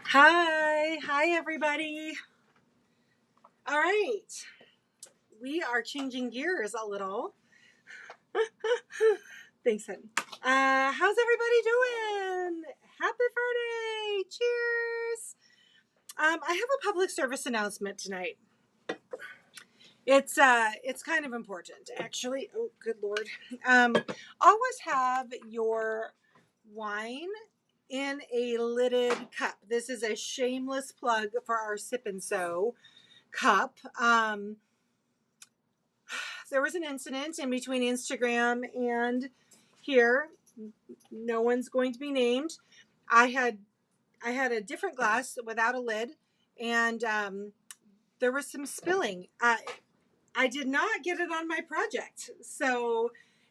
Hi everybody. All right, we are changing gears a little. Thanks, honey. How's everybody doing? Happy Friday! Cheers. I have a public service announcement tonight. It's kind of important, actually. Oh, good Lord. Always have your wine in a lidded cup. This is a shameless plug for our Sip and Sew cup. There was an incident in between Instagram and here. No one's going to be named. I had a different glass without a lid, and there was some spilling. I did not get it on my project,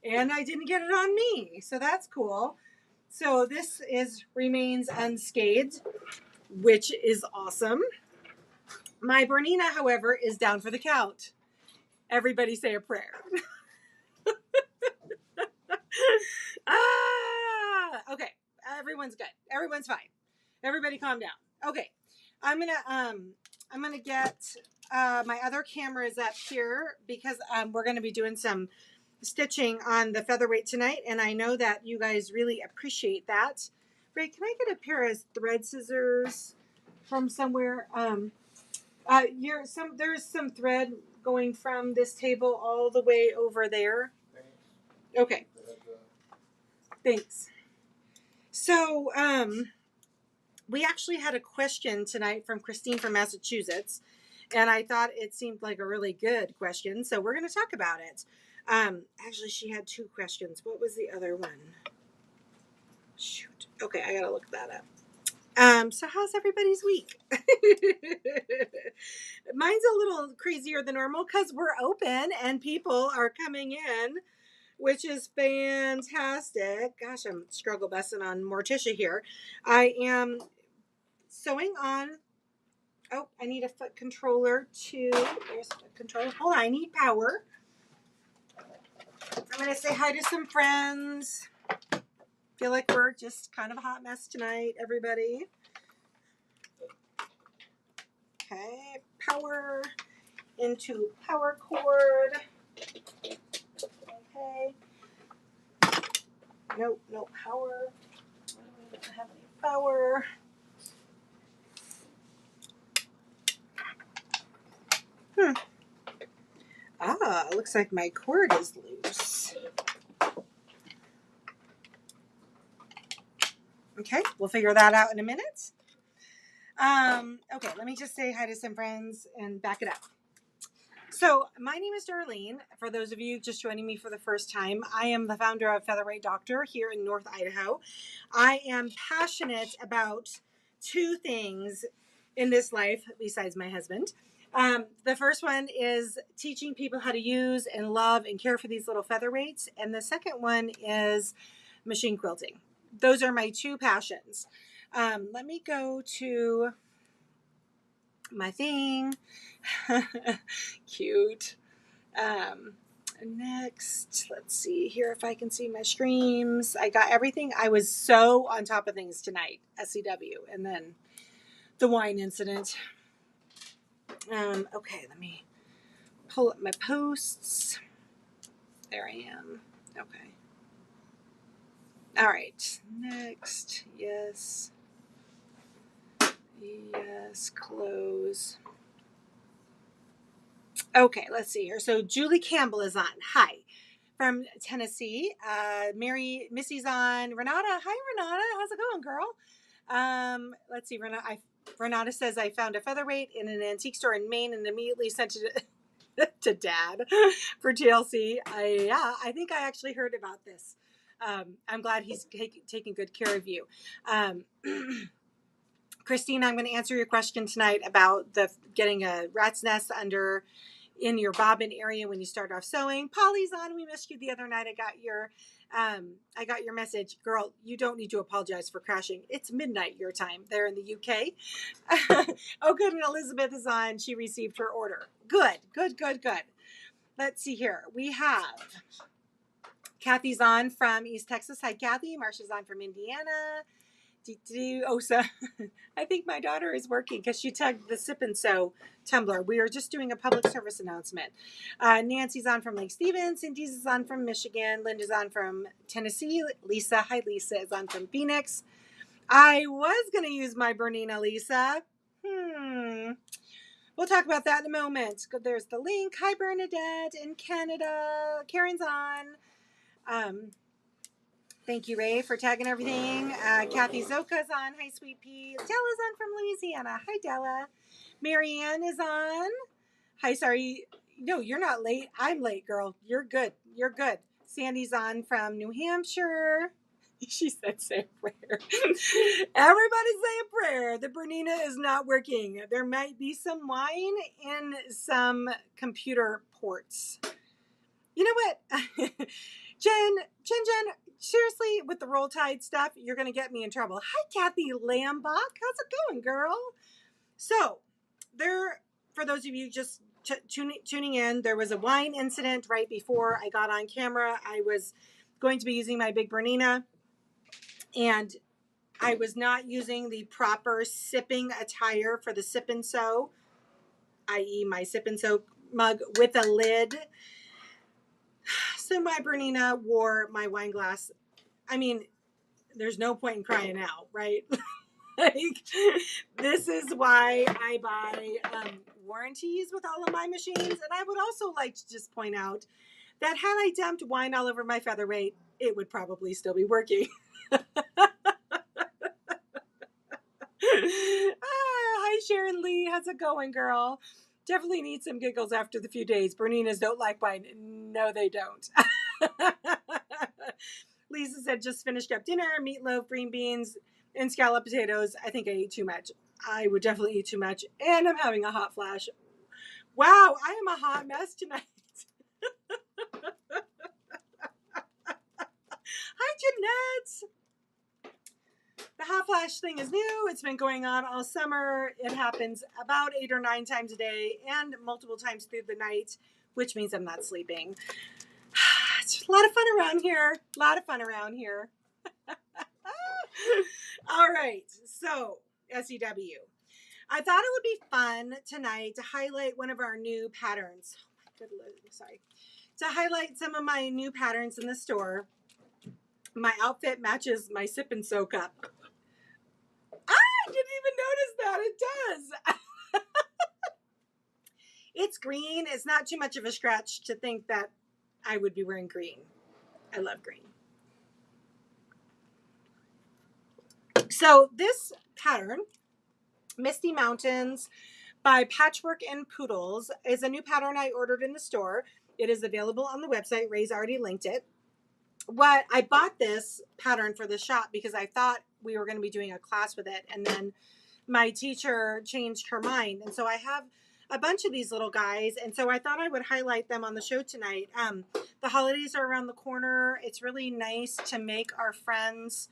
and I didn't get it on me, so that's cool. So this remains unscathed, which is awesome. My Bernina, however, is down for the count. Everybody say a prayer. Okay. Everyone's good. Everyone's fine. Everybody calm down. Okay. I'm gonna get my other cameras up here because we're gonna be doing some stitching on the featherweight tonight, and I know that you guys really appreciate that. Ray, can I get a pair of thread scissors from somewhere? There's some thread going from this table all the way over there. Okay. Thanks. So, we actually had a question tonight from Christine from Massachusetts, and I thought it seemed like a really good question, so we're going to talk about it. Actually, she had two questions. What was the other one? Shoot. Okay, I got to look that up. So how's everybody's week? Mine's a little crazier than normal because we're open and people are coming in, which is fantastic. Gosh, I'm struggle busting on Morticia here. I am sewing on. Oh, I need a foot controller too. There's a foot controller. Hold on, I need power. I'm going to say hi to some friends. Feel like we're just kind of a hot mess tonight, everybody. Okay, power into power cord. Okay. Nope, no power. I don't have any power. Looks like my cord is loose. Okay, we'll figure that out in a minute. Okay, let me just say hi to some friends and back it up. So, my name is Darlene. For those of you just joining me for the first time, I am the founder of Featherweight Doctor here in North Idaho. I am passionate about two things in this life besides my husband. The first one is teaching people how to use and love and care for these little featherweights. And the second one is machine quilting. Those are my two passions. Let me go to my thing. Cute. Next, let's see here if I can see my streams. I got everything. I was so on top of things tonight, SCW, and then the wine incident. Okay, let me pull up my posts. There I am. Okay. All right. Next. Yes. Yes. Close. Okay, let's see here. So Julie Campbell is on. Hi. From Tennessee. Missy's on. Renata. Hi, Renata. How's it going, girl? Let's see. Renata says, I found a featherweight in an antique store in Maine and immediately sent it to Dad for TLC. I think I actually heard about this. I'm glad he's taking good care of you. Christine, I'm going to answer your question tonight about getting a rat's nest in your bobbin area when you start off sewing. Polly's on. We missed you the other night. I got your message. Girl, you don't need to apologize for crashing. It's midnight your time there in the UK. Oh, good. And Elizabeth is on. She received her order. Good. Let's see here. We have Kathy's on from East Texas. Hi, Kathy. Marsha's on from Indiana. Oh, so I think my daughter is working because she tugged the Sip and Sew tumbler. We are just doing a public service announcement. Nancy's on from Lake Stevens. Cindy's is on from Michigan. Linda's on from Tennessee. Lisa, hi Lisa, is on from Phoenix. I was going to use my Bernina, Lisa. We'll talk about that in a moment. There's the link. Hi, Bernadette in Canada. Karen's on. Thank you, Ray, for tagging everything. Kathy Zoka's on. Hi, Sweet Pea. Della's on from Louisiana. Hi, Della. Marianne is on. Hi, sorry. No, you're not late. I'm late, girl. You're good. You're good. Sandy's on from New Hampshire. She said, say a prayer. Everybody say a prayer. The Bernina is not working. There might be some wine in some computer ports. You know what? Jen, seriously, with the Roll Tide stuff, you're going to get me in trouble. Hi, Kathy Lambach. How's it going, girl? So, for those of you just tuning in, there was a wine incident right before I got on camera. I was going to be using my big Bernina, and I was not using the proper sipping attire for the Sip and Sew, i.e. my Sip and Sew mug with a lid. So my Bernina wore my wine glass. I mean, there's no point in crying out, right? Like, this is why I buy warranties with all of my machines. And I would also like to just point out that had I dumped wine all over my Featherweight, it would probably still be working. Hi, Sharon Lee. How's it going, girl? Definitely need some giggles after the few days. Berninas don't like wine. No, they don't. Lisa said, just finished up dinner, meatloaf, green beans, and scalloped potatoes. I think I ate too much. I would definitely eat too much. And I'm having a hot flash. Wow, I am a hot mess tonight. Hi, Jeanette. The hot flash thing is new. It's been going on all summer. It happens about 8 or 9 times a day and multiple times through the night, which means I'm not sleeping. It's a lot of fun around here. A lot of fun around here. All right. So, SEW. I thought it would be fun tonight to highlight one of our new patterns. Oh my goodness, sorry. To highlight some of my new patterns in the store. My outfit matches my Sip and Sew cup. I didn't even notice that. It does. It's green. It's not too much of a stretch to think that I would be wearing green. I love green. So this pattern, Misty Mountains by Patchwork Poodles, is a new pattern I ordered in the store. It is available on the website. Ray's already linked it. I bought this pattern for the shop because I thought we were going to be doing a class with it, and then my teacher changed her mind, and so I have a bunch of these little guys, and so I thought I would highlight them on the show tonight. The holidays are around the corner. It's really nice to make our friends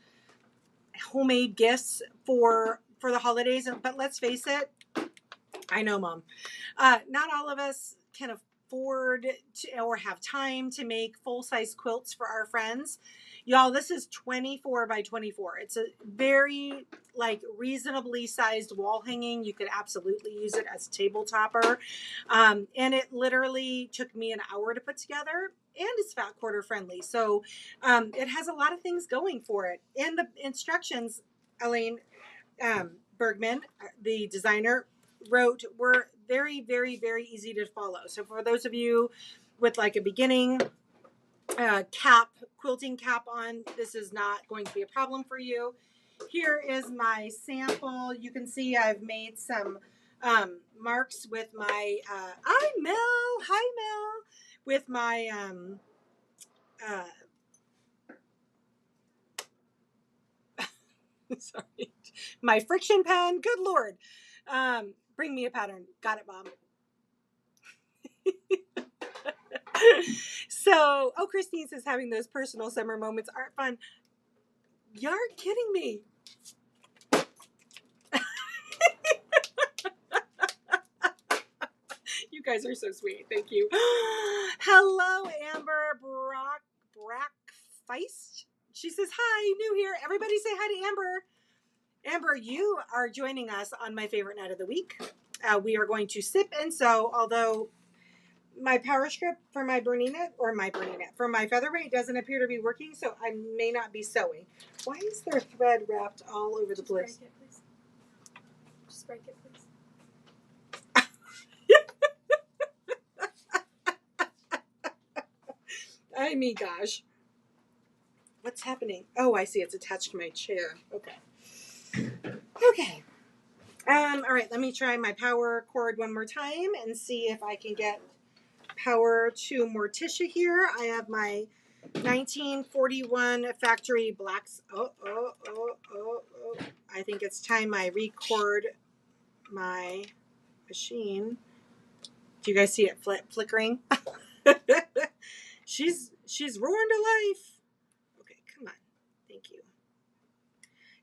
homemade gifts for the holidays, but let's face it, I know, Mom, not all of us can afford to, or have time to make full-size quilts for our friends. Y'all, this is 24 by 24. It's a very reasonably sized wall hanging. You could absolutely use it as a table topper. And it literally took me an hour to put together, and it's fat quarter friendly. So it has a lot of things going for it. And the instructions, Elaine Bergman, the designer, wrote were very, very, very easy to follow. So for those of you with a beginning quilting cap on, this is not going to be a problem for you. Here is my sample. You can see I've made some marks with my hi Mel, with my sorry, my friction pen. Good Lord. Bring me a pattern. Got it, Mom. So, Christine says having those personal summer moments aren't fun. You're kidding me. You guys are so sweet. Thank you. Hello, Amber Brackfeist. She says, hi, new here. Everybody say hi to Amber. Amber, you are joining us on my favorite night of the week. We are going to sip and sew, although my power strip for my for my featherweight doesn't appear to be working, so I may not be sewing. Why is there thread wrapped all over the place? Break it, please. Just break it, please. I mean, gosh. What's happening? Oh, I see. It's attached to my chair. Okay. Okay. All right. Let me try my power cord one more time and see if I can get power to Morticia here. I have my 1941 factory blacks. Oh. I think it's time I record my machine. Do you guys see it flickering? She's roaring to life. Okay, come on. Thank you.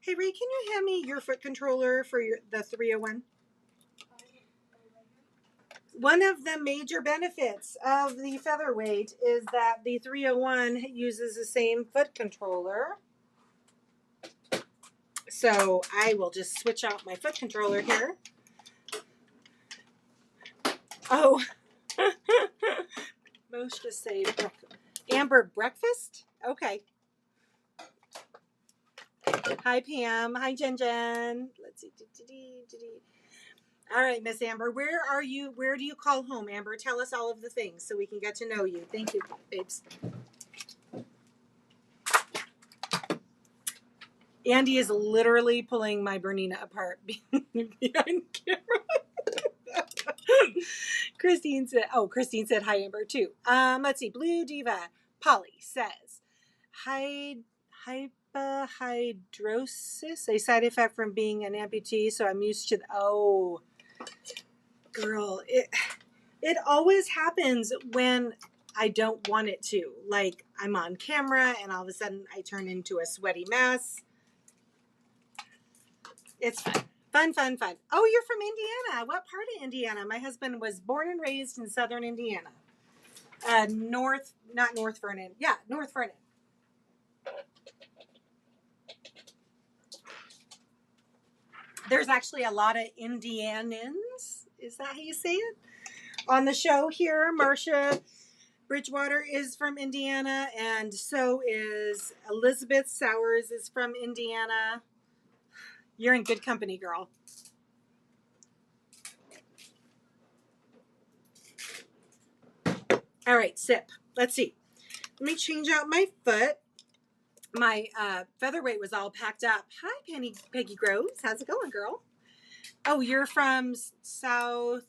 Hey Ray, can you hand me your foot controller for the 301? One of the major benefits of the Featherweight is that the 301 uses the same foot controller. So I will just switch out my foot controller here. Oh, most just say Amber breakfast? Okay. Hi Pam. Hi Jen Jen. Let's see. All right, Miss Amber, where are you? Where do you call home, Amber? Tell us all of the things so we can get to know you. Thank you, babes. Andy is literally pulling my Bernina apart behind camera. Christine said hi, Amber, too. Let's see. Blue Diva Polly says, hyperhidrosis, a side effect from being an amputee, so I'm used to girl, it always happens when I don't want it to. Like, I'm on camera and all of a sudden I turn into a sweaty mess. It's fun. Fun. Oh, you're from Indiana. What part of Indiana? My husband was born and raised in southern Indiana. Not North Vernon. Yeah, North Vernon. There's actually a lot of Indianans. Is that how you say it? On the show here, Marcia Bridgewater is from Indiana, and so is Elizabeth Sowers is from Indiana. You're in good company, girl. All right, sip. Let's see. Let me change out my foot. My featherweight was all packed up. Hi, Peggy Groves. How's it going, girl? Oh, you're from southeastern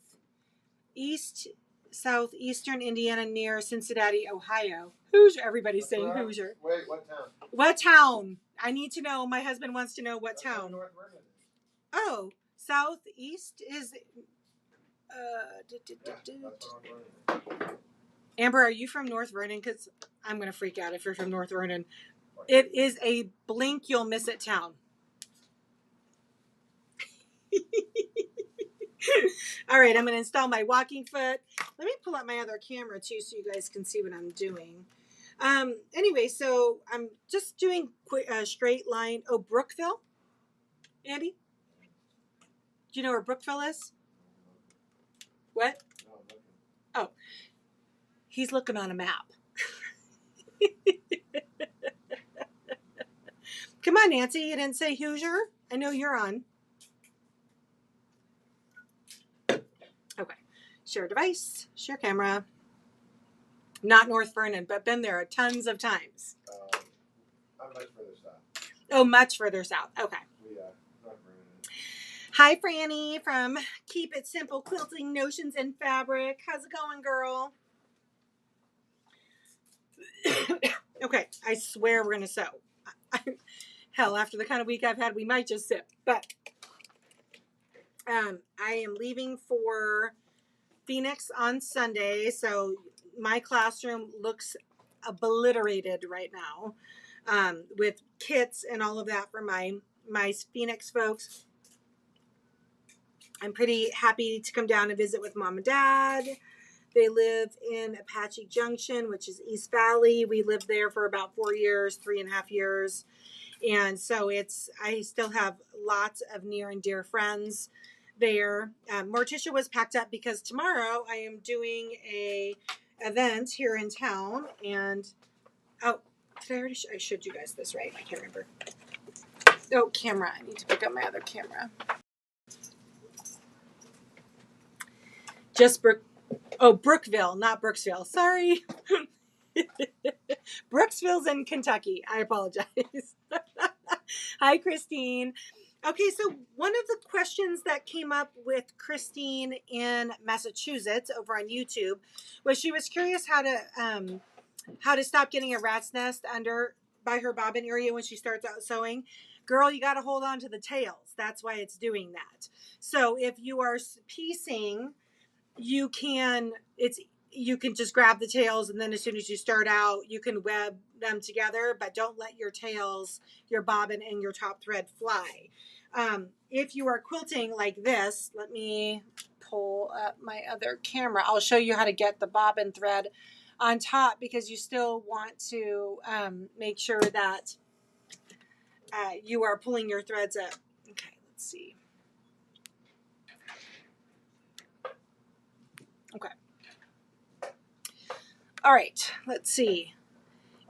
Indiana near Cincinnati, Ohio. Hoosier. Everybody's saying Hoosier. Wait, what town? What town? I need to know. My husband wants to know what town. Oh, southeast is. Amber, are you from North Vernon? Because I'm going to freak out if you're from North Vernon. It is a blink you'll miss it town. All right, I'm going to install my walking foot. Let me pull up my other camera too so you guys can see what I'm doing. Anyway, so I'm just doing straight line. Oh, Brookville? Andy? Do you know where Brookville is? What? Oh, he's looking on a map. Come on, Nancy. You didn't say Hoosier? I know you're on. Okay. Share device. Share camera. Not North Vernon, but been there tons of times. I'm much further south. Oh, much further south. Okay. North Vernon. Hi, Franny from Keep It Simple Quilting Notions and Fabric. How's it going, girl? Okay, I swear we're going to sew. Hell, after the kind of week I've had, we might just sip. But I am leaving for Phoenix on Sunday, so my classroom looks obliterated right now with kits and all of that for my Phoenix folks. I'm pretty happy to come down and visit with Mom and Dad. They live in Apache Junction, which is East Valley. We lived there for about 4 years, 3.5 years. And so I still have lots of near and dear friends there. Morticia was packed up because tomorrow I am doing a event here in town. And, oh, did I already I showed you guys this, right? I can't remember. Oh, camera. I need to pick up my other camera. Brookville, not Brooksville. Sorry. Brooksville's in Kentucky. I apologize. Hi, Christine. Okay, so one of the questions that came up with Christine in Massachusetts over on YouTube was she was curious how to stop getting a rat's nest under by her bobbin area when she starts out sewing. Girl, you got to hold on to the tails. That's why it's doing that. So if you are piecing, you can just grab the tails, and then as soon as you start out, you can web them together, but don't let your tails, your bobbin and your top thread fly. If you are quilting like this, let me pull up my other camera. I'll show you how to get the bobbin thread on top, because you still want to make sure that you are pulling your threads up. Okay, let's see. Okay. All right, let's see.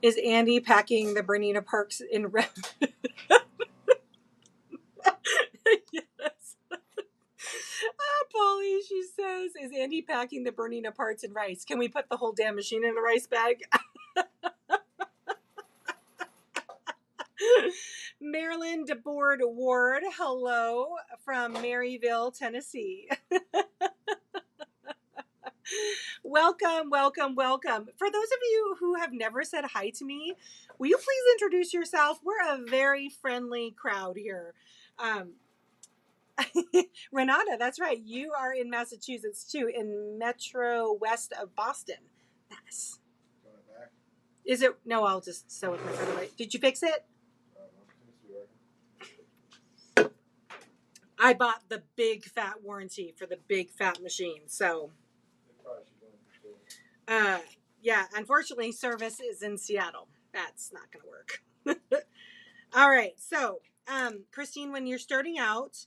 Is Andy packing the Bernina Parks in red? Yes. Polly, she says, is Andy packing the Bernina parts in rice? Can we put the whole damn machine in a rice bag? Marilyn DeBoard Ward, hello from Maryville, Tennessee. Welcome, welcome, welcome. For those of you who have never said hi to me, will you please introduce yourself? We're a very friendly crowd here. Renata, that's right. You are in Massachusetts too, in Metro west of Boston. Yes. Is it? No, I'll just sew with my Featherweight. Did you fix it? I bought the big fat warranty for the big fat machine. So, yeah, unfortunately, service is in Seattle. That's not going to work. All right. So, Christine, when you're starting out,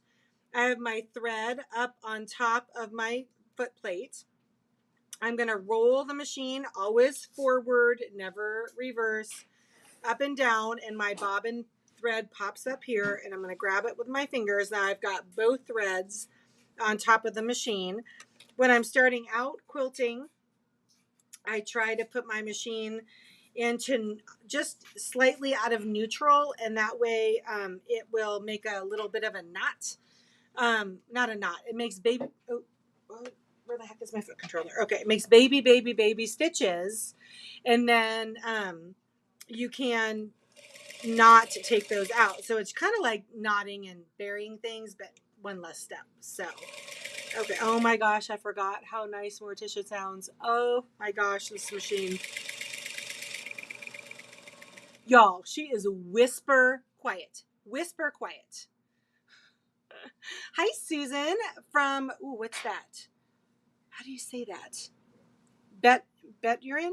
I have my thread up on top of my foot plate. I'm going to roll the machine always forward, never reverse, up and down, and my bobbin thread pops up here, and I'm going to grab it with my fingers. Now I've got both threads on top of the machine. When I'm starting out quilting, I try to put my machine into just slightly out of neutral, and that way it will make a little bit of a knot. Not a knot. It makes baby. Oh, where the heck is my foot controller? Okay, it makes baby stitches, and then you can not take those out. So it's kind of like knotting and burying things, but one less step. So, okay. Oh my gosh, I forgot how nice Morticia sounds. Oh my gosh, this machine. Y'all, she is whisper quiet. Whisper quiet. Hi, Susan from, ooh, what's that? How do you say that? Beturin?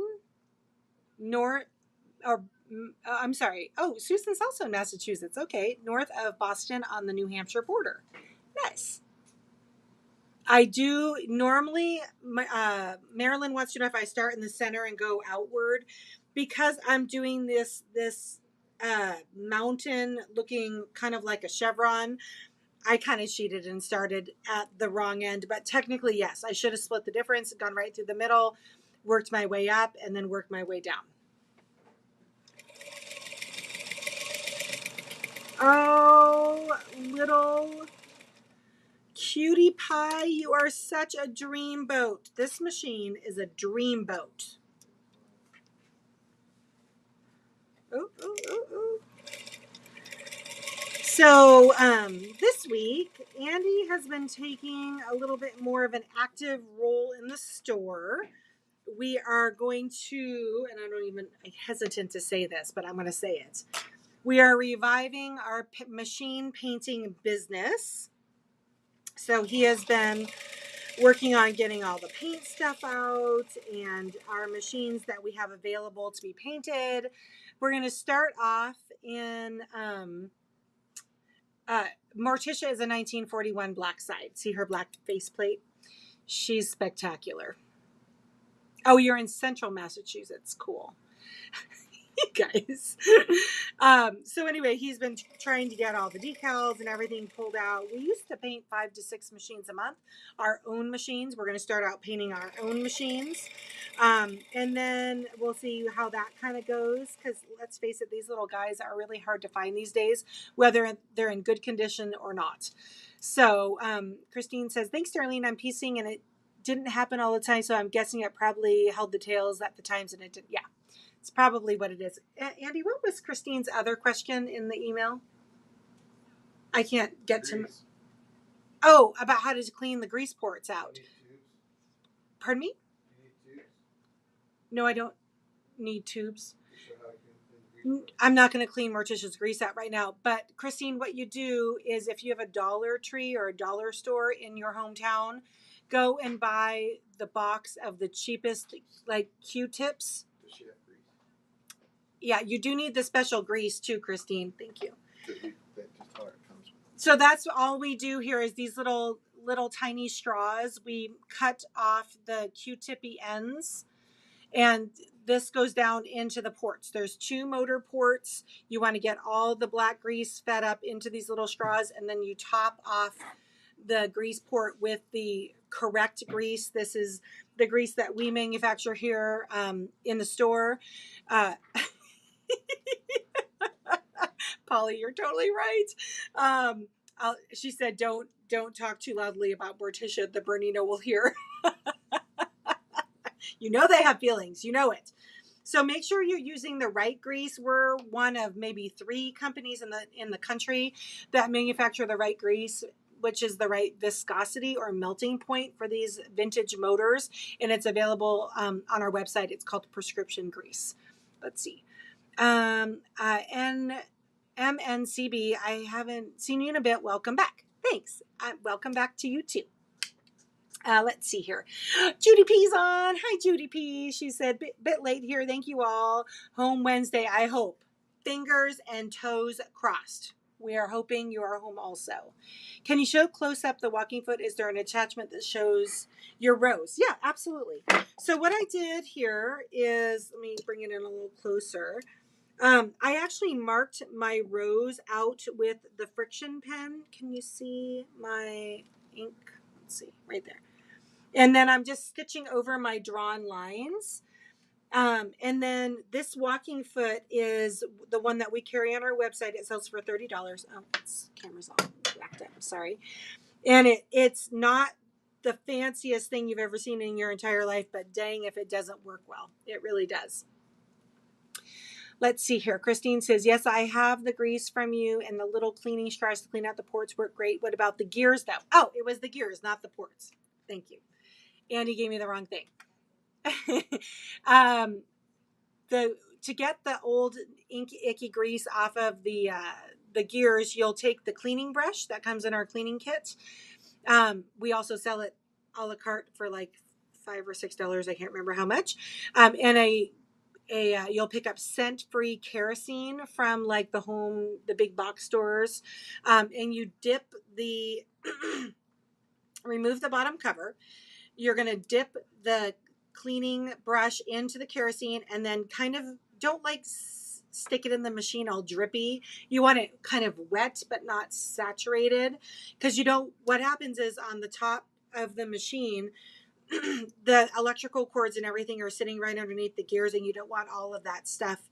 I'm sorry. Oh, Susan's also in Massachusetts. Okay. North of Boston on the New Hampshire border. Nice. I do normally, Marilyn wants to know if I start in the center and go outward, because I'm doing this mountain looking kind of like a chevron. I kind of cheated and started at the wrong end, but technically, yes, I should have split the difference, gone right through the middle, worked my way up, and then worked my way down. Oh, little cutie pie, you are such a dreamboat. This machine is a dreamboat. Oh, oh, oh, oh. So this week, Andy has been taking a little bit more of an active role in the store. We are going to, and I'm hesitant to say this, but I'm going to say it. We are reviving our machine painting business. So he has been working on getting all the paint stuff out, and our machines that we have available to be painted We're going to start off in Morticia is a 1941 black side. See her black faceplate? She's spectacular. Oh, you're in central Massachusetts. Cool. Guys. So anyway, he's been trying to get all the decals and everything pulled out. We used to paint 5 to 6 machines a month, our own machines. We're going to start out painting our own machines. And then we'll see how that kind of goes, because let's face it, these little guys are really hard to find these days, whether they're in good condition or not. So Christine says, thanks, Darlene. I'm piecing and it didn't happen all the time, so I'm guessing it probably held the tails at the times and it didn't. Yeah. It's probably what it is. Andy, what was Christine's other question in the email? I can't get to. Oh, about how to clean the grease ports out. Pardon me? No, I don't need tubes. I'm not going to clean Morticia's grease out right now. But Christine, what you do is if you have a Dollar Tree or a dollar store in your hometown, go and buy the box of the cheapest like Q-tips. Yeah, you do need the special grease too, Christine. Thank you. So that's all we do here is these little tiny straws. We cut off the Q-tippy ends, and this goes down into the ports. There's 2 motor ports. You want to get all the black grease fed up into these little straws, and then you top off the grease port with the correct grease. This is the grease that we manufacture here in the store. Polly, you're totally right. She said, don't talk too loudly about Morticia. The Bernino will hear. You know they have feelings. You know it. So make sure you're using the right grease. We're one of maybe 3 companies in the country that manufacture the right grease, which is the right viscosity or melting point for these vintage motors. And it's available on our website. It's called Prescription Grease. Let's see. MNCB, I haven't seen you in a bit. Welcome back. Thanks. Welcome back to you too. Let's see here. Judy P's on. Hi, Judy P. She said, bit late here. Thank you all. Home Wednesday, I hope. Fingers and toes crossed. We are hoping you are home also. Can you show close up the walking foot? Is there an attachment that shows your rows? Yeah, absolutely. So what I did here is, let me bring it in a little closer. I actually marked my rows out with the friction pen. Can you see my ink? Let's see, right there. And then I'm just stitching over my drawn lines. And then this walking foot is the one that we carry on our website. It sells for $30. Oh, it's camera's all wrapped up. Sorry. And it's not the fanciest thing you've ever seen in your entire life, but dang if it doesn't work well. It really does. Let's see here. Christine says, yes, I have the grease from you and the little cleaning straws to clean out the ports work great. What about the gears though? Oh, it was the gears, not the ports. Thank you. Andy gave me the wrong thing. To get the old icky grease off of the gears, you'll take the cleaning brush that comes in our cleaning kit. We also sell it a la carte for like $5 or $6. I can't remember how much. And you'll pick up scent-free kerosene from like the big box stores, and you dip the remove the bottom cover. You're going to dip the cleaning brush into the kerosene and then kind of don't like stick it in the machine all drippy. You want it kind of wet but not saturated, because what happens is on the top of the machine, the electrical cords and everything are sitting right underneath the gears, and you don't want all of that stuff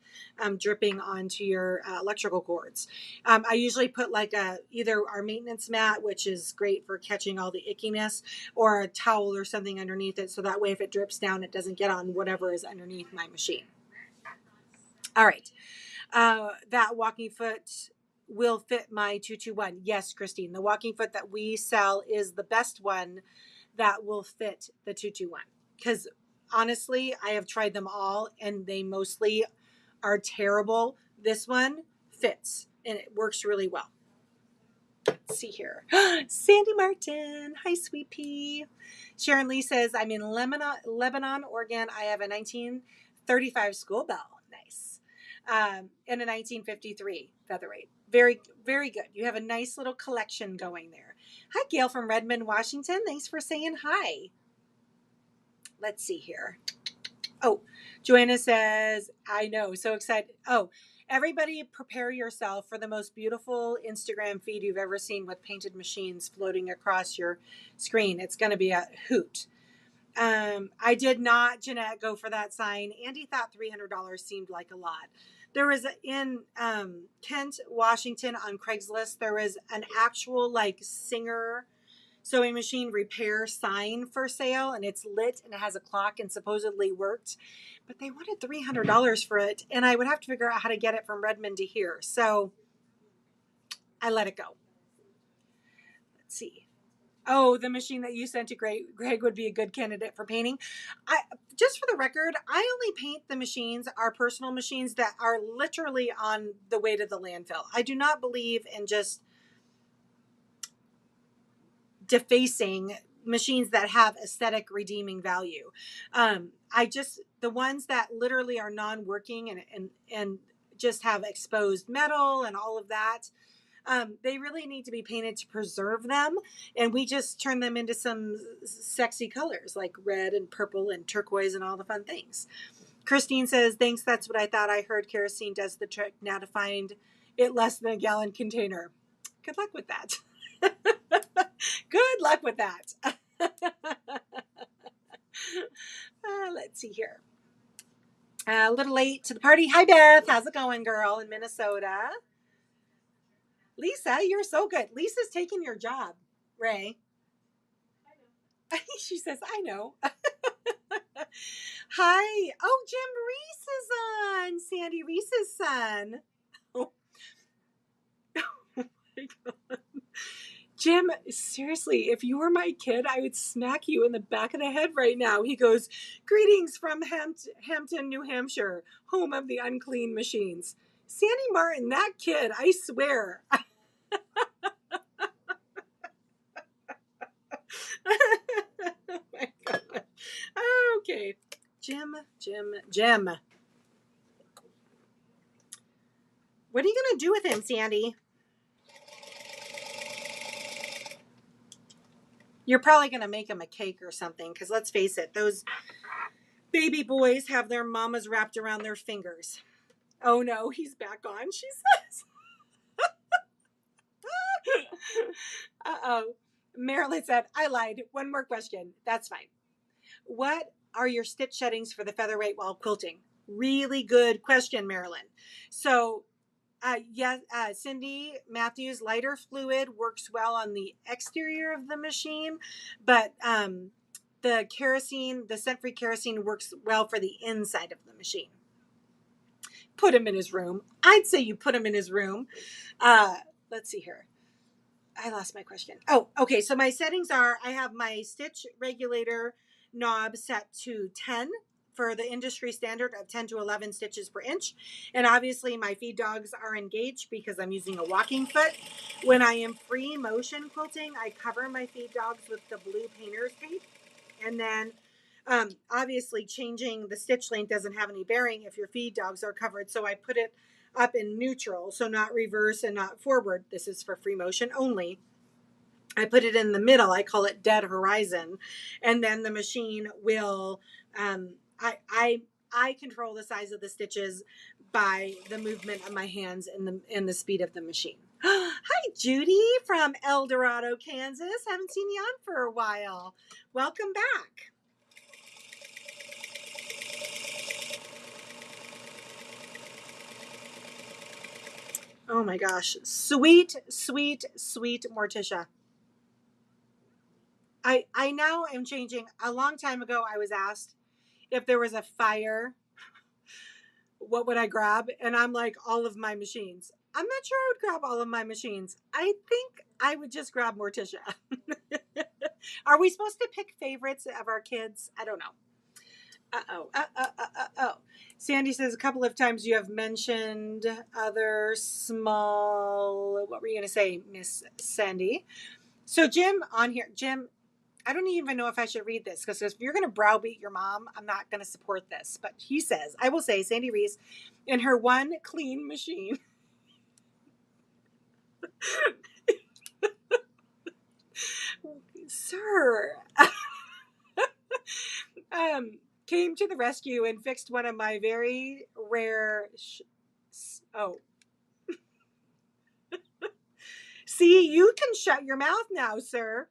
dripping onto your electrical cords. I usually put like either our maintenance mat, which is great for catching all the ickiness, or a towel or something underneath it, so that way if it drips down, it doesn't get on whatever is underneath my machine. All right. That walking foot will fit my 221. Yes, Christine, the walking foot that we sell is the best one that will fit the 221, because honestly, I have tried them all and they mostly are terrible. This one fits and it works really well. Let's see here. Sandy Martin. Hi, sweet pea. Sharon Lee says, I'm in Lebanon, Oregon. I have a 1935 school bell. Nice. in a 1953 Featherweight. Very, very good. You have a nice little collection going there. Hi, Gail from Redmond, Washington. Thanks for saying hi. Let's see here. Oh, Joanna says, I know, so excited. Oh, everybody prepare yourself for the most beautiful Instagram feed you've ever seen with painted machines floating across your screen. It's going to be a hoot. I did not, Jeanette, go for that sign. Andy thought $300 seemed like a lot. There was in Kent, Washington on Craigslist, there was an actual like Singer sewing machine repair sign for sale, and it's lit and it has a clock and supposedly worked, but they wanted $300 for it, and I would have to figure out how to get it from Redmond to here, so I let it go. Let's see. Oh, the machine that you sent to Greg would be a good candidate for painting. Just for the record, I only paint the machines, our personal machines that are literally on the way to the landfill. I do not believe in just defacing machines that have aesthetic redeeming value. The ones that literally are non-working and just have exposed metal and all of that, they really need to be painted to preserve them, and we just turn them into some sexy colors like red and purple and turquoise and all the fun things. Christine says, thanks, that's what I thought. I heard kerosene does the trick now to find it less than a gallon container. Good luck with that. Good luck with that. Let's see here. A little late to the party. Hi, Beth. How's it going, girl, in Minnesota? Lisa, you're so good. Lisa's taking your job, Ray. I know. She says, I know. Hi. Oh, Jim Reese is on. Sandy Reese's son. Oh, oh my God. Jim, seriously, if you were my kid, I would smack you in the back of the head right now. He goes, greetings from Hampton, New Hampshire, home of the unclean machines. Sandy Martin, that kid, I swear. Oh my God. Okay. Jim. What are you going to do with him, Sandy? You're probably going to make him a cake or something, because let's face it, those baby boys have their mamas wrapped around their fingers. Oh no, he's back on, she says. Uh-oh. Marilyn said, I lied. One more question. That's fine. What are your stitch settings for the Featherweight while quilting? Really good question, Marilyn. So, Cindy Matthews, lighter fluid works well on the exterior of the machine, but the scent-free kerosene works well for the inside of the machine. Put him in his room. I'd say you put him in his room. Let's see here. I lost my question. Oh, okay. So my settings are, I have my stitch regulator knob set to 10 for the industry standard of 10 to 11 stitches per inch. And obviously my feed dogs are engaged because I'm using a walking foot. When I am free motion quilting, I cover my feed dogs with the blue painter's tape. And then obviously changing the stitch length doesn't have any bearing if your feed dogs are covered. So I put it up in neutral, so not reverse and not forward. This is for free motion only. I put it in the middle. I call it dead horizon. And then the machine will, I control the size of the stitches by the movement of my hands and the speed of the machine. Hi, Judy from El Dorado, Kansas. Haven't seen you on for a while. Welcome back. Oh my gosh. Sweet, sweet, sweet Morticia. I now am changing. A long time ago, I was asked if there was a fire, what would I grab? And I'm like, all of my machines. I'm not sure I would grab all of my machines. I think I would just grab Morticia. Are we supposed to pick favorites of our kids? I don't know. Uh-oh. Sandy says a couple of times you have mentioned other small, what were you going to say, Miss Sandy? So Jim on here, Jim, I don't even know if I should read this because if you're going to browbeat your mom, I'm not going to support this. But he says, I will say, Sandy Reese, in her one clean machine, sir, came to the rescue and fixed one of my very rare. See, you can shut your mouth now, sir.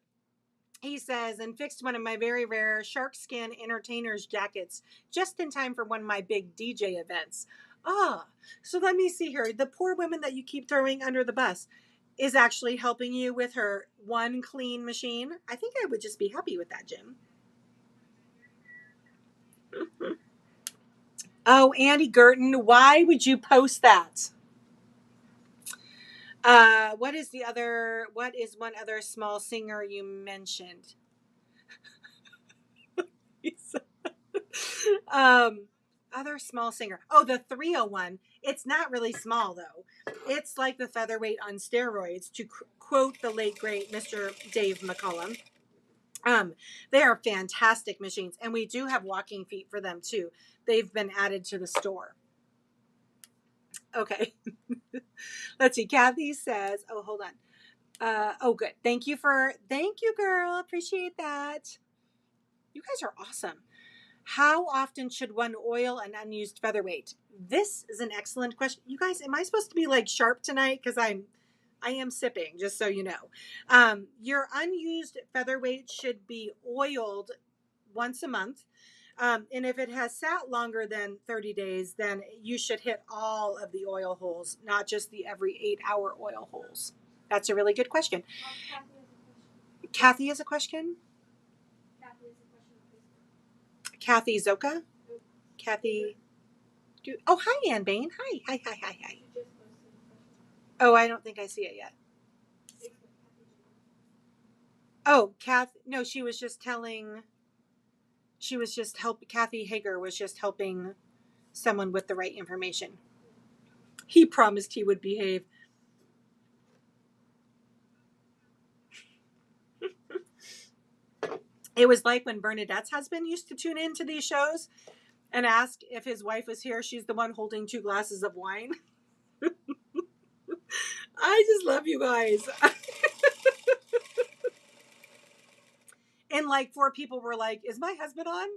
He says, and fixed one of my very rare shark skin entertainer's jackets just in time for one of my big DJ events. So let me see here. The poor woman that you keep throwing under the bus is actually helping you with her one clean machine. I think I would just be happy with that, Jim. Oh, Andy Girton, why would you post that? What is one other small singer you mentioned? Other small singer. Oh, the 301. It's not really small though. It's like the Featherweight on steroids, to quote the late great Mr. Dave McCullum. They are fantastic machines, and we do have walking feet for them too. They've been added to the store. Okay. Let's see. Kathy says, oh, hold on. Oh, good. Thank you, girl. Appreciate that. You guys are awesome. How often should one oil an unused featherweight? This is an excellent question. You guys, am I supposed to be like sharp tonight? Because I am sipping, just so you know. Your unused featherweight should be oiled once a month. And if it has sat longer than 30 days, then you should hit all of the oil holes, not just the every 8-hour oil holes. That's a really good question. Kathy has a question? Kathy Zoka? Kathy. Oh, hi, Ann Bain. Hi. Oh, I don't think I see it yet. Oh, no, she was just Kathy Hager was just helping someone with the right information. He promised he would behave. It was like when Bernadette's husband used to tune into these shows and ask if his wife was here. She's the one holding 2 glasses of wine. I just love you guys. And like 4 people were like, is my husband on?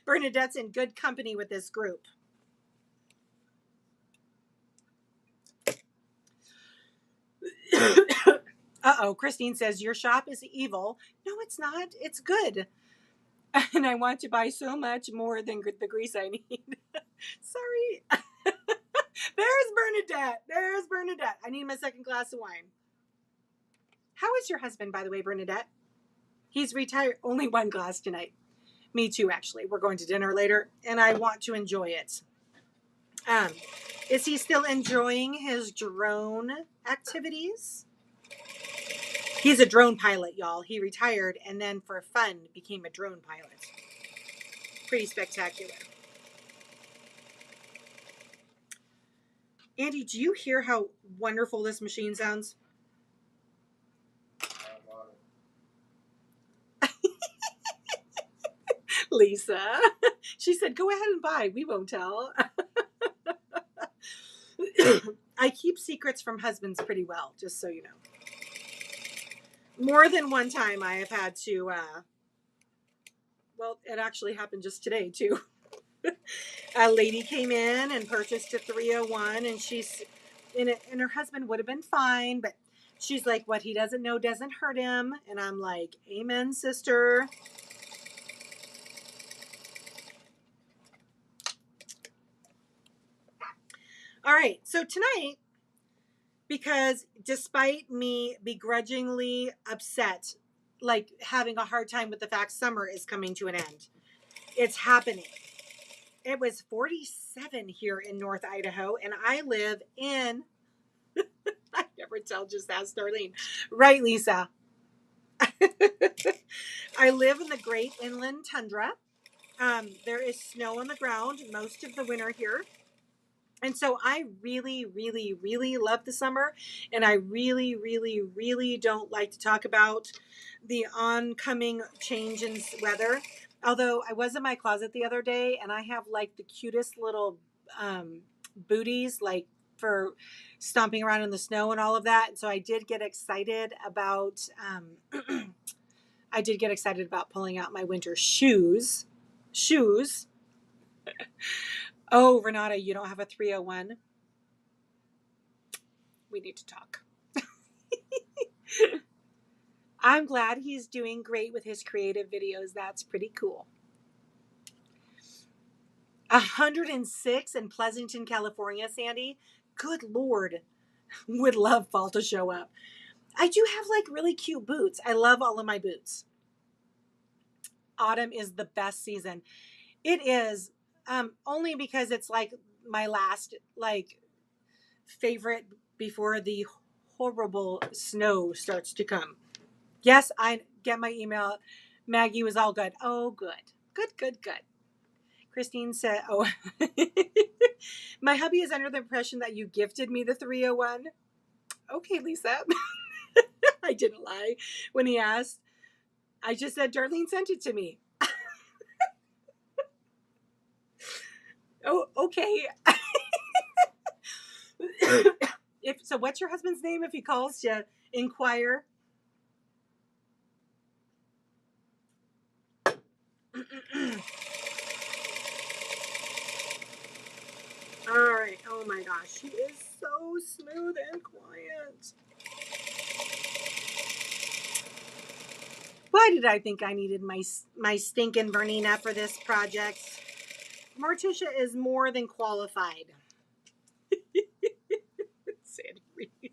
Bernadette's in good company with this group. Uh-oh, Christine says, your shop is evil. No, it's not. It's good. And I want to buy so much more than the grease I need. Sorry. There's Bernadette. I need my second glass of wine. How is your husband, by the way, Bernadette? He's retired. Only 1 glass tonight. Me too, actually. We're going to dinner later, and I want to enjoy it. Is he still enjoying his drone activities? He's a drone pilot, y'all. He retired and then for fun became a drone pilot. Pretty spectacular. Andy, do you hear how wonderful this machine sounds? Lisa. She said, go ahead and buy. We won't tell. I keep secrets from husbands pretty well, just so you know. More than one time I have had to, well, it actually happened just today, too. A lady came in and purchased a 301, and and her husband would have been fine, but she's like, what he doesn't know doesn't hurt him. And I'm like, amen, sister. All right, so tonight, because despite me begrudgingly upset, like having a hard time with the fact summer is coming to an end, it's happening. It was 47 here in North Idaho, and I live in, I never tell, just ask Darlene. Right, Lisa? I live in the Great Inland Tundra. There is snow on the ground most of the winter here. And so I really, really, really love the summer. And I really, really, really don't like to talk about the oncoming change in weather. Although I was in my closet the other day and I have like the cutest little booties, like for stomping around in the snow and all of that. And so I did get excited about, I did get excited about pulling out my winter shoes. Oh, Renata, you don't have a 301? We need to talk. I'm glad he's doing great with his creative videos. That's pretty cool. 106 in Pleasanton, California, Sandy. Good Lord. Would love fall to show up. I do have like really cute boots. I love all of my boots. Autumn is the best season. It is, only because it's like my last like favorite before the horrible snow starts to come. Yes, I get my email. Maggie was all good. Oh, good. Good. Christine said, oh, my hubby is under the impression that you gifted me the 301. Okay, Lisa. I didn't lie when he asked. I just said, Darlene sent it to me. Oh, okay. So what's your husband's name if he calls to inquire? All right. Oh my gosh. She is so smooth and quiet. Why did I think I needed my stinking Bernina for this project? Morticia is more than qualified. Sandy Reese.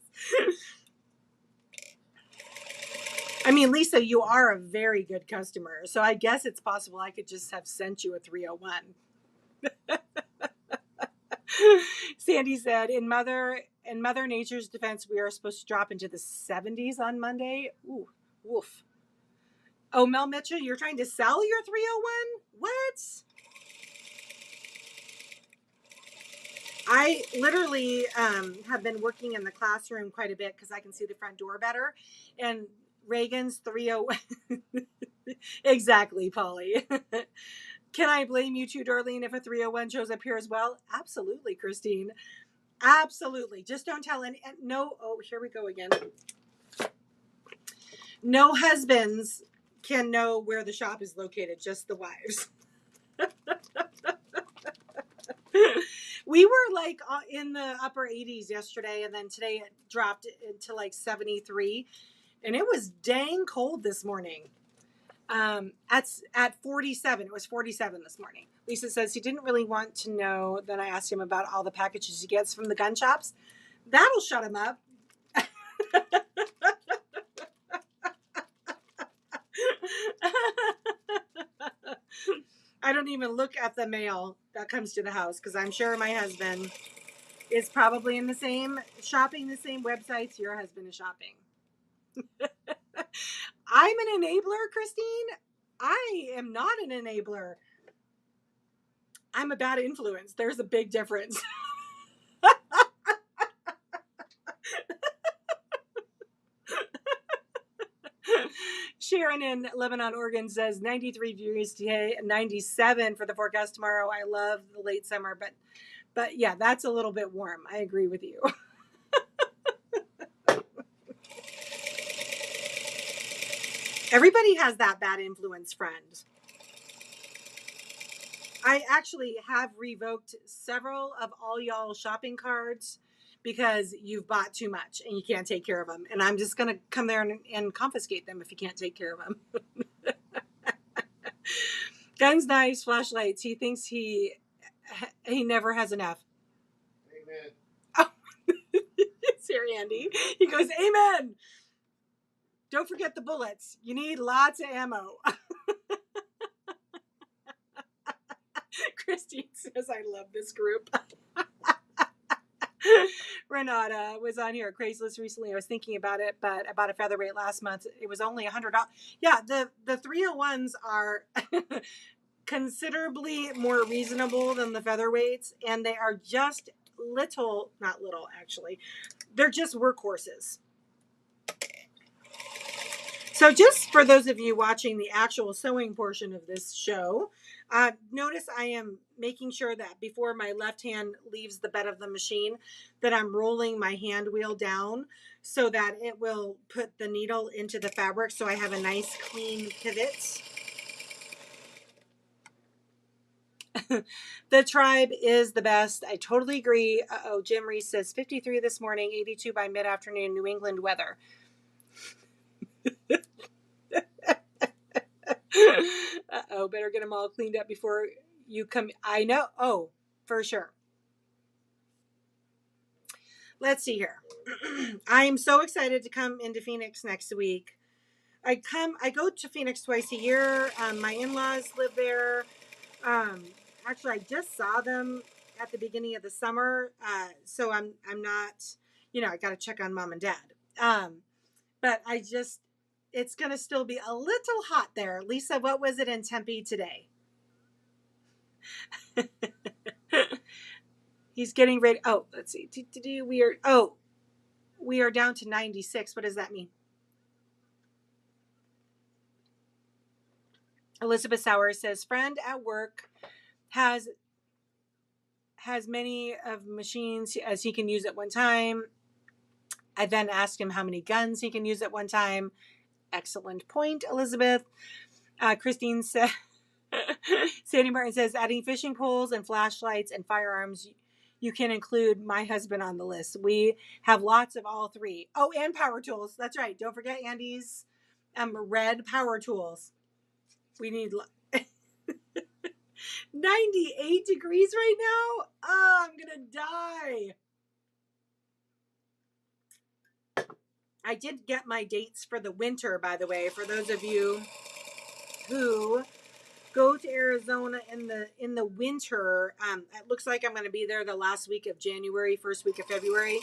I mean, Lisa, you are a very good customer, so I guess it's possible I could just have sent you a 301. Sandy said, in Mother Nature's defense, we are supposed to drop into the 70s on Monday. Ooh, woof. Oh, Mel Mitchell, you're trying to sell your 301? What? I literally have been working in the classroom quite a bit because I can see the front door better. And Reagan's 301. Exactly, Polly. Can I blame you too, Darlene, if a 301 shows up here as well? Absolutely, Christine. Absolutely. Just don't tell any. No. Oh, here we go again. No husbands can know where the shop is located, just the wives. We were like in the upper 80s yesterday, and then today it dropped into like 73, and it was dang cold this morning. At 47, it was 47 this morning. Lisa says he didn't really want to know. Then I asked him about all the packages he gets from the gun shops. That'll shut him up. I don't even look at the mail that comes to the house because I'm sure my husband is probably in the same websites your husband is shopping. I'm an enabler, Christine. I am not an enabler. I'm a bad influence. There's a big difference. Sharon in Lebanon, Oregon says 93 degrees today, 97 for the forecast tomorrow. I love the late summer, but yeah, that's a little bit warm. I agree with you. Everybody has that bad influence friend. I actually have revoked several of all y'all shopping cards because you've bought too much and you can't take care of them. And I'm just going to come there and confiscate them if you can't take care of them. Guns, knives, flashlights. He thinks he never has enough. Amen. Oh, Siri Andy. He goes, amen. Don't forget the bullets. You need lots of ammo. Christine says, I love this group. Renata was on here at Craigslist recently. I was thinking about it, but I bought a featherweight last month. It was only $100. Yeah, the 301s are considerably more reasonable than the featherweights, and they are just not little actually. They're just workhorses. So just for those of you watching the actual sewing portion of this show, notice I am making sure that before my left hand leaves the bed of the machine, that I'm rolling my hand wheel down so that it will put the needle into the fabric so I have a nice clean pivot. The tribe is the best. I totally agree. Jim Reese says 53 this morning, 82 by mid-afternoon, New England weather. Better get them all cleaned up before you come. I know. Oh, for sure. Let's see here. I am so excited to come into Phoenix next week. I go to Phoenix twice a year. My in-laws live there. Actually, I just saw them at the beginning of the summer. So I'm not, I got to check on mom and dad. But it's going to still be a little hot there. Lisa, what was it in Tempe today? He's getting ready. Oh, let's see. We are down to 96. What does that mean? Elizabeth Sauer says, friend at work has many of machines as he can use at one time. I then asked him how many guns he can use at one time. Excellent point, Elizabeth. Christine said, Sandy Martin says, adding fishing poles and flashlights and firearms, you can include my husband on the list. We have lots of all three. Oh, and power tools. That's right. Don't forget Andy's red power tools. We need 98 degrees right now. Oh, I'm going to die. I did get my dates for the winter, by the way, for those of you who go to Arizona in the winter. It looks like I'm going to be there the last week of January, first week of February,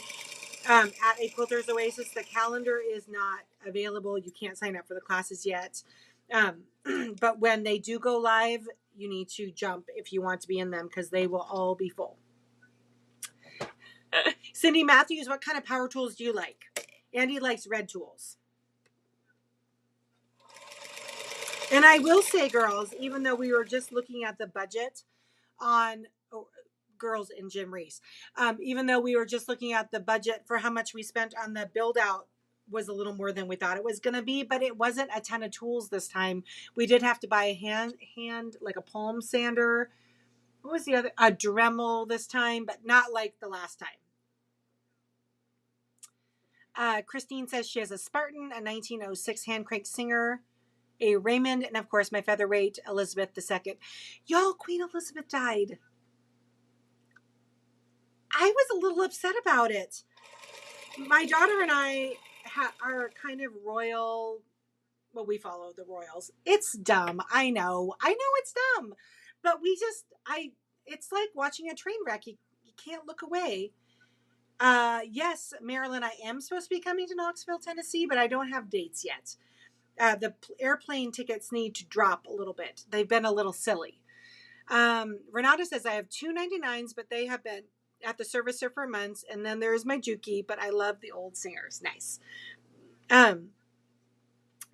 at a Quilters Oasis. The calendar is not available. You can't sign up for the classes yet. But when they do go live, you need to jump if you want to be in them because they will all be full. Cindy Matthews, what kind of power tools do you like? Andy likes red tools. And I will say, girls, even though we were just looking at the budget on girls in Jim Reese, even though we were just looking at the budget for how much we spent on the build out was a little more than we thought it was going to be, but it wasn't a ton of tools this time. We did have to buy a hand like a palm sander. What was the other? A Dremel this time, but not like the last time. Christine says she has a Spartan, a 1906 hand cranked Singer, a Raymond, and of course my Featherweight Elizabeth II. Y'all, Queen Elizabeth died. I was a little upset about it. My daughter and I are kind of royal. Well, we follow the royals. It's dumb. I know it's dumb, but it's like watching a train wreck. You can't look away. Yes, Marilyn, I am supposed to be coming to Knoxville, Tennessee, but I don't have dates yet. The airplane tickets need to drop a little bit. They've been a little silly. Renata says, I have 299s, but they have been at the servicer for months. And then there's my Juki, but I love the old singers. Nice.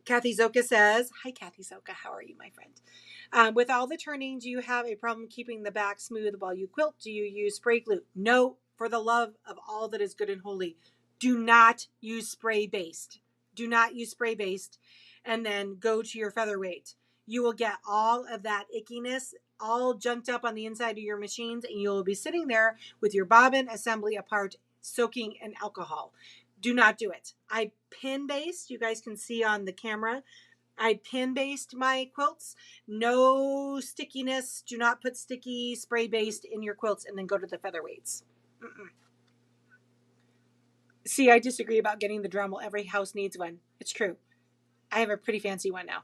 Kathy Zoka says, hi, Kathy Zoka. How are you, my friend? With all the turning, do you have a problem keeping the back smooth while you quilt? Do you use spray glue? No, for the love of all that is good and holy. Do not use spray based. Do not use spray based. And then go to your Featherweight. You will get all of that ickiness all junked up on the inside of your machines, and you'll be sitting there with your bobbin assembly apart, soaking in alcohol. Do not do it. I pin based. You guys can see on the camera. I pin based my quilts. No stickiness. Do not put sticky spray based in your quilts and then go to the Featherweights. See, I disagree about getting the Dremel. Every house needs one. It's true. I have a pretty fancy one now.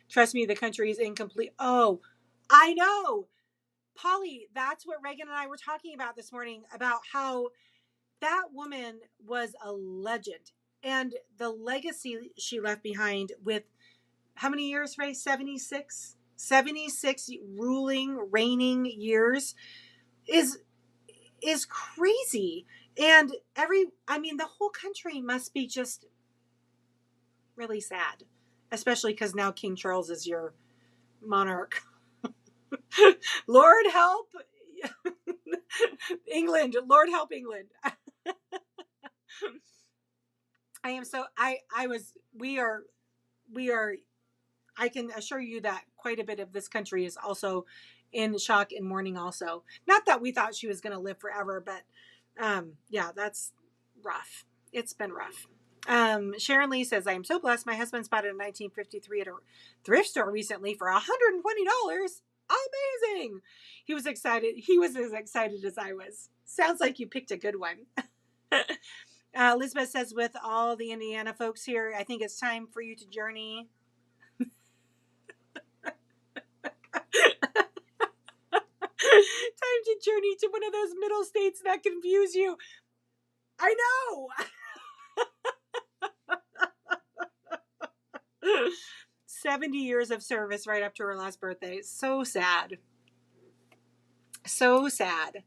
Trust me, the country is incomplete. Oh, I know. Polly, that's what Reagan and I were talking about this morning, about how that woman was a legend. And the legacy she left behind with how many years, Ray? 76? 76 reigning years. is crazy. And the whole country must be just really sad, especially because now King Charles is your monarch. Lord help England. Lord help England. I can assure you that quite a bit of this country is also in shock and mourning also. Not that we thought she was going to live forever, but yeah, that's rough. It's been rough. Sharon Lee says, I am so blessed. My husband spotted a 1953 at a thrift store recently for $120. Amazing. He was excited. He was as excited as I was. Sounds like you picked a good one. Elizabeth says, with all the Indiana folks here, I think it's time for you to journey. Time to journey to one of those middle states that confuse you. I know. 70 years of service right up to her last birthday. So sad. So sad.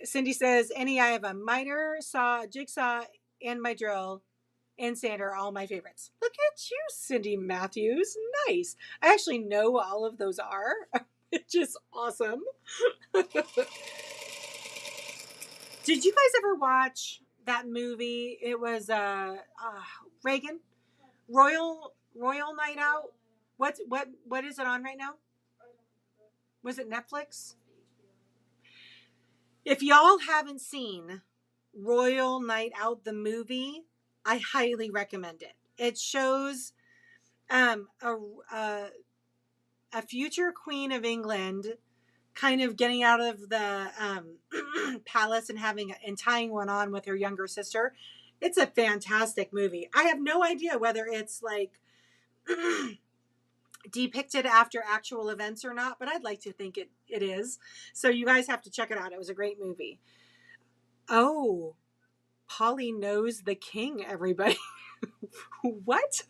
Cindy says, I have a miter, saw, jigsaw, and my drill and sander, all my favorites. Look at you, Cindy Matthews. Nice. I actually know what all of those are. It's just awesome. Did you guys ever watch that movie? It was Reagan, Royal Night Out. What is it on right now? Was it Netflix? If y'all haven't seen Royal Night Out, the movie, I highly recommend it. It shows a future queen of England kind of getting out of the palace and tying one on with her younger sister. It's a fantastic movie. I have no idea whether it's like depicted after actual events or not, but I'd like to think it is. So you guys have to check it out. It was a great movie. Oh, Polly knows the king, everybody. What?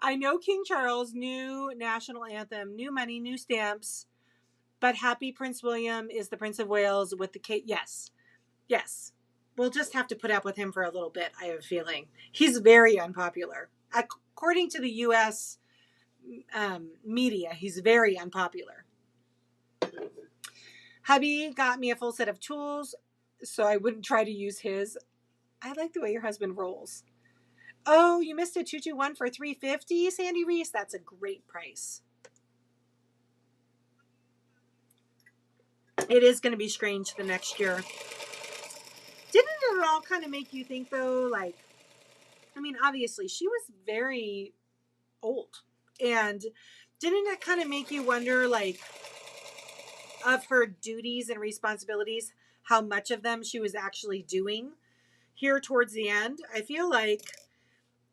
I know King Charles, new national anthem, new money, new stamps, but happy Prince William is the Prince of Wales with the cake. Yes. We'll just have to put up with him for a little bit, I have a feeling. He's very unpopular. According to the U.S. Media, he's very unpopular. Hubby got me a full set of tools, so I wouldn't try to use his. I like the way your husband rolls. Oh, you missed a 221 for $350, Sandy Reese. That's a great price. It is going to be strange the next year. Didn't it all kind of make you think, though, like, obviously she was very old, and didn't it kind of make you wonder, like, of her duties and responsibilities, how much of them she was actually doing here towards the end? I feel like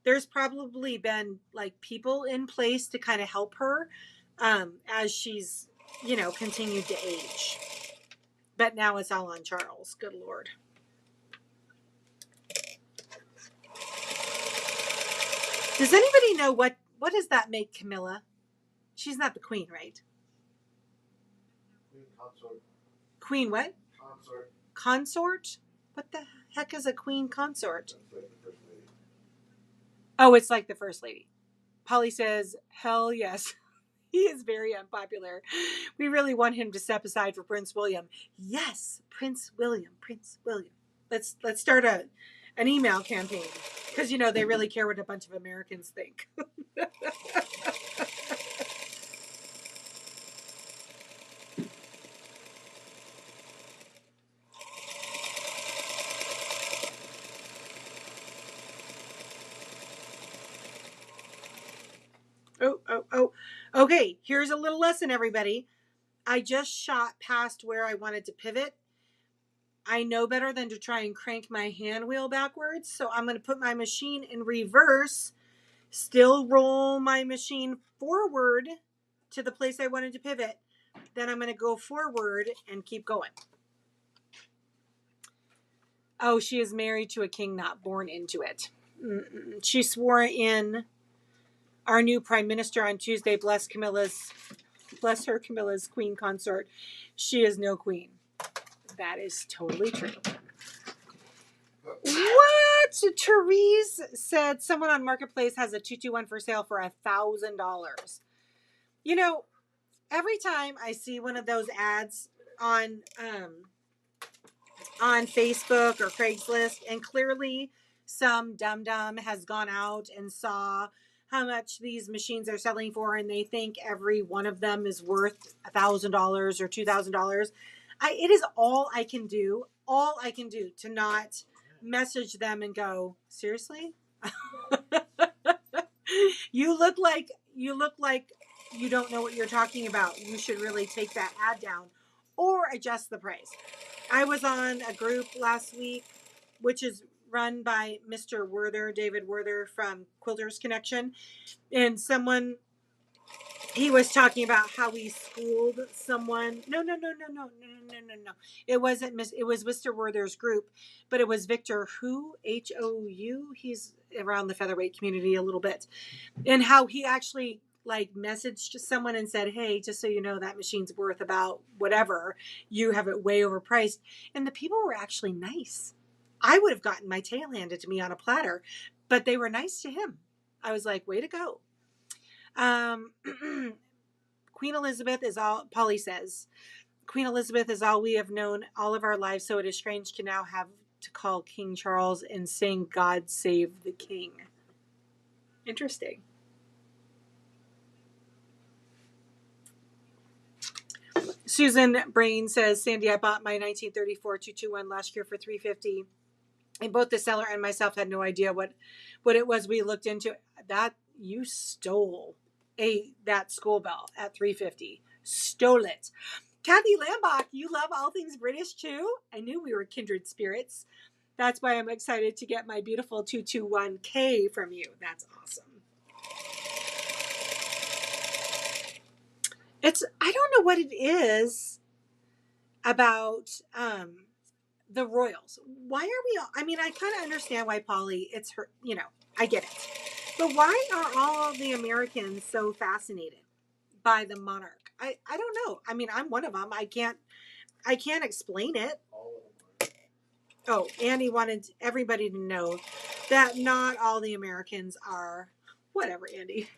there's probably been like people in place to kind of help her as she's, continued to age. But now it's all on Charles. Good Lord. Does anybody know what does that make Camilla? She's not the queen, right? Queen consort. Queen what? Consort. Consort? What the heck is a queen consort? That's like the first lady. Oh, it's like the first lady. Polly says, hell yes. He is very unpopular. We really want him to step aside for Prince William. Yes, Prince William. Let's start an email campaign, because they really care what a bunch of Americans think. Oh. Okay, here's a little lesson, everybody. I just shot past where I wanted to pivot. I know better than to try and crank my hand wheel backwards, so I'm going to put my machine in reverse, still roll my machine forward to the place I wanted to pivot. Then I'm going to go forward and keep going. Oh, she is married to a king not born into it. She swore in our new prime minister on Tuesday. Bless Camilla's bless her, Camilla's queen consort. She is no queen. That is totally true. What? Therese said someone on Marketplace has a 221 for sale for $1,000. You know, every time I see one of those ads on Facebook or Craigslist, and clearly some dum-dum has gone out and saw how much these machines are selling for, and they think every one of them is worth $1,000 or $2,000. It is all I can do to not message them and go, seriously? You look like you don't know what you're talking about. You should really take that ad down or adjust the price. I was on a group last week, which is run by Mr. Werther, David Werther from Quilters Connection. And he was talking about how he schooled someone. No. It was Mr. Werther's group, but it was Victor Hou. He's around the featherweight community a little bit. And how he actually messaged someone and said, hey, just so you know, that machine's worth about whatever. You have it way overpriced. And the people were actually nice. I would have gotten my tail handed to me on a platter, but they were nice to him. I was like, way to go. Queen Elizabeth is all, Polly says, Queen Elizabeth is all we have known all of our lives, so it is strange to now have to call King Charles and sing God Save the King. Interesting. Susan Brain says, Sandy, I bought my 1934 221 last year for $350, and both the seller and myself had no idea what it was. We looked into that. You stole that school bell at $350. Stole it. Kathy Lambach, you love all things British too? I knew we were kindred spirits. That's why I'm excited to get my beautiful 221K from you. That's awesome. I don't know what it is about the royals. Why are we all, I mean, I kind of understand why Polly, it's her, I get it. But why are all the Americans so fascinated by the monarch? I don't know. I mean, I'm one of them. I can't explain it. Oh, Andy wanted everybody to know that not all the Americans are whatever, Andy.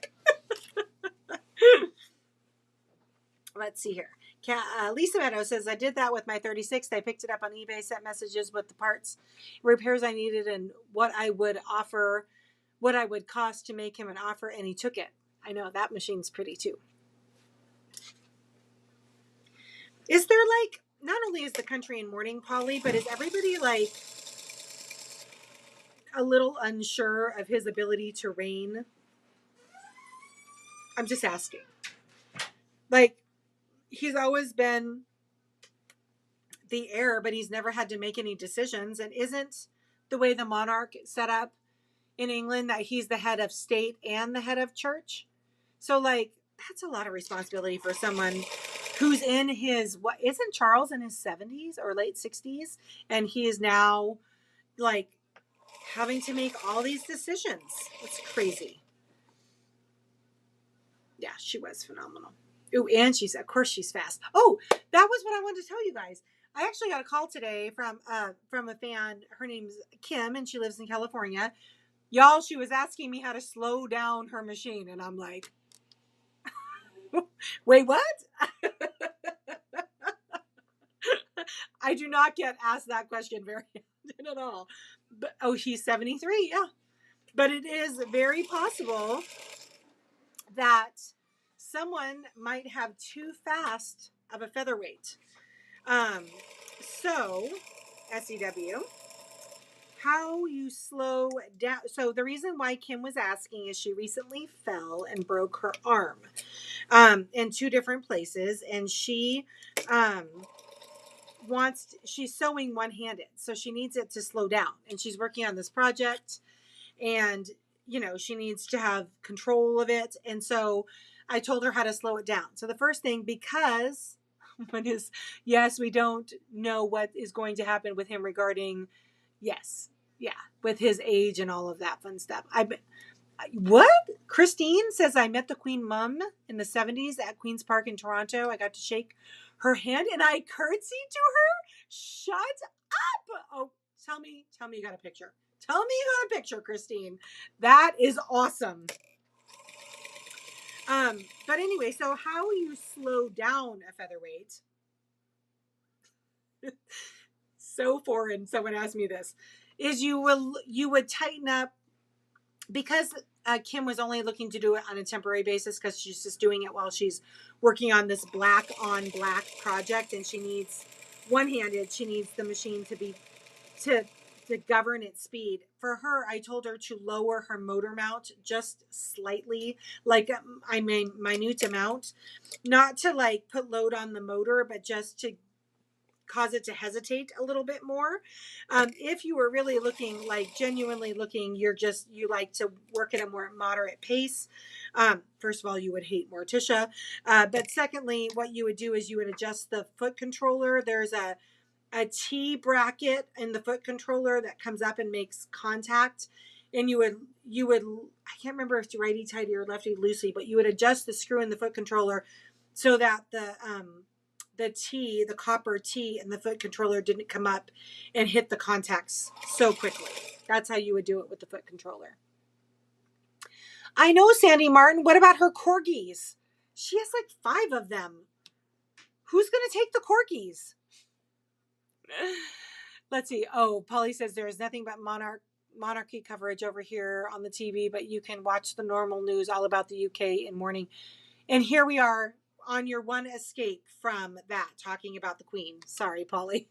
Let's see here. Lisa Meadow says, I did that with my 36. I picked it up on eBay, sent messages with the parts, repairs I needed, and what I would cost to make him an offer, and he took it. I know, that machine's pretty too. Is there not only is the country in mourning, Polly, but is everybody a little unsure of his ability to reign? I'm just asking. He's always been the heir, but he's never had to make any decisions. And isn't the way the monarch set up in England that he's the head of state and the head of church? So that's a lot of responsibility for someone who's in his, isn't Charles in his 70s or late 60s? And he is now having to make all these decisions. It's crazy. Yeah, she was phenomenal. Oh, and of course she's fast. Oh, that was what I wanted to tell you guys. I actually got a call today from a fan. Her name's Kim, and she lives in California. Y'all, she was asking me how to slow down her machine, and I'm like, wait, what? I do not get asked that question very often at all. But she's 73, yeah. But it is very possible that someone might have too fast of a featherweight. So, SEW, how you slow down. So the reason why Kim was asking is she recently fell and broke her arm in 2 different places, and she she's sewing one-handed, so she needs it to slow down, and she's working on this project, and she needs to have control of it. And so I told her how to slow it down. So the first thing, because we don't know what is going to happen with him regarding, with his age and all of that fun stuff. What? Christine says, I met the Queen Mum in the 70s at Queen's Park in Toronto. I got to shake her hand and I curtsied to her. Shut up. Oh, tell me you got a picture. Tell me you got a picture, Christine. That is awesome. But anyway, so how you slow down a featherweight? So foreign. Someone asked me this. Is you would tighten up, because Kim was only looking to do it on a temporary basis because she's just doing it while she's working on this black on black project, and she needs one-handed. She needs the machine to be to govern its speed. For her, I told her to lower her motor mount just slightly, like I mean minute amount, not to like put load on the motor, but just to cause it to hesitate a little bit more. If you were really looking, like genuinely looking, you like to work at a more moderate pace. First of all, you would hate Morticia. But secondly, what you would do is you would adjust the foot controller. There's a T bracket in the foot controller that comes up and makes contact. And you would, I can't remember if it's righty tighty or lefty loosey, but you would adjust the screw in the foot controller so that the copper T in the foot controller didn't come up and hit the contacts so quickly. That's how you would do it with the foot controller. I know, Sandy Martin. What about her corgis? She has like 5 of them. Who's going to take the corgis? Let's see. Oh, Polly says there is nothing but monarchy coverage over here on the TV, but you can watch the normal news all about the UK in morning. And here we are on your one escape from that, talking about the Queen. Sorry, Polly.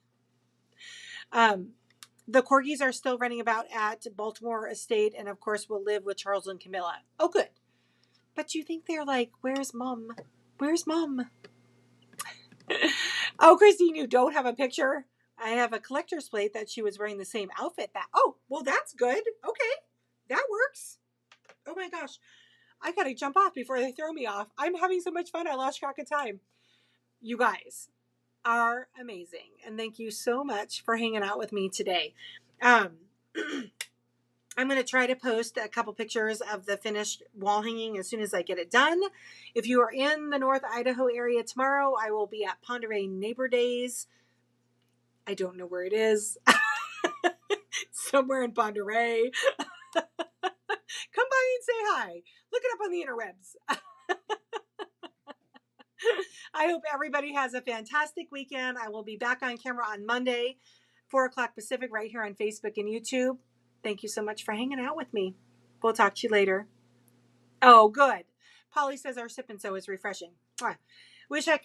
The corgis are still running about at Baltimore Estate, and of course will live with Charles and Camilla. Oh, good. But you think they're like, where's Mom? Where's Mom? Oh, Christine, you don't have a picture? I have a collector's plate that she was wearing the same outfit. Oh, well, that's good. Okay, that works. Oh my gosh. I gotta jump off before they throw me off. I'm having so much fun, I lost track of time. You guys are amazing, and thank you so much for hanging out with me today. I'm going to try to post a couple pictures of the finished wall hanging as soon as I get it done. If you are in the North Idaho area tomorrow, I will be at Ponderay Neighbor Days. I don't know where it is. Somewhere in Ponderay. Come by and say hi. Look it up on the interwebs. I hope everybody has a fantastic weekend. I will be back on camera on Monday, 4 o'clock Pacific, right here on Facebook and YouTube. Thank you so much for hanging out with me. We'll talk to you later. Oh, good. Polly says our sip and sew is refreshing. Wish I could.